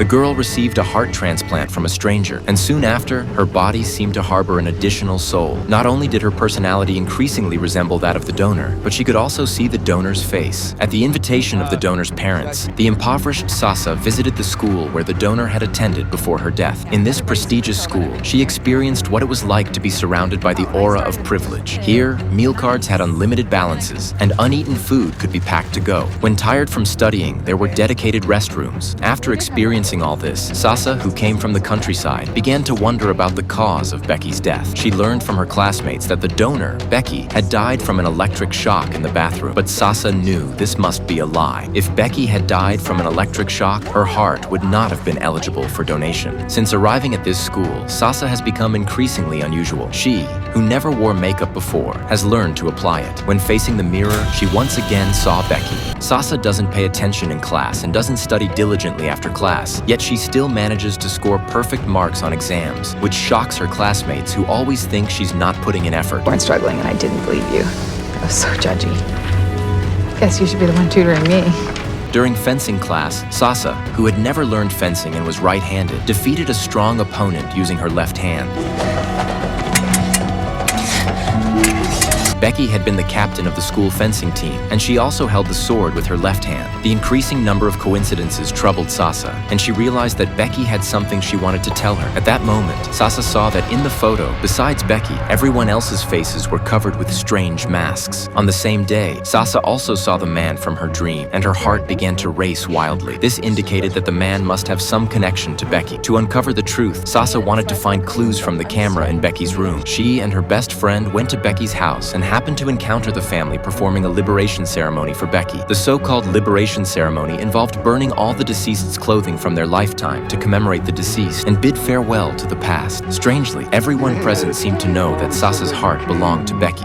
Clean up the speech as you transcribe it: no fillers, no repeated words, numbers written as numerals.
The girl received a heart transplant from a stranger, and soon after, her body seemed to harbor an additional soul. Not only did her personality increasingly resemble that of the donor, but she could also see the donor's face. At the invitation of the donor's parents, the impoverished Sasa visited the school where the donor had attended before her death. In this prestigious school, she experienced what it was like to be surrounded by the aura of privilege. Here, meal cards had unlimited balances, and uneaten food could be packed to go. When tired from studying, there were dedicated restrooms. After experiencing all this, Sasa, who came from the countryside, began to wonder about the cause of Becky's death. She learned from her classmates that the donor, Becky, had died from an electric shock in the bathroom. But Sasa knew this must be a lie. If Becky had died from an electric shock, her heart would not have been eligible for donation. Since arriving at this school, Sasa has become increasingly unusual. She, who never wore makeup before, has learned to apply it. When facing the mirror, she once again saw Becky. Sasa doesn't pay attention in class and doesn't study diligently after class, yet she still manages to score perfect marks on exams, which shocks her classmates who always think she's not putting in effort. You weren't struggling and I didn't believe you. I was so judgy. Guess you should be the one tutoring me. During fencing class, Sasa, who had never learned fencing and was right-handed, defeated a strong opponent using her left hand. Becky had been the captain of the school fencing team, and she also held the sword with her left hand. The increasing number of coincidences troubled Sasa, and she realized that Becky had something she wanted to tell her. At that moment, Sasa saw that in the photo, besides Becky, everyone else's faces were covered with strange masks. On the same day, Sasa also saw the man from her dream, and her heart began to race wildly. This indicated that the man must have some connection to Becky. To uncover the truth, Sasa wanted to find clues from the camera in Becky's room. She and her best friend went to Becky's house and happened to encounter the family performing a liberation ceremony for Becky. The so-called liberation ceremony involved burning all the deceased's clothing from their lifetime to commemorate the deceased and bid farewell to the past. Strangely, everyone present seemed to know that Sasa's heart belonged to Becky.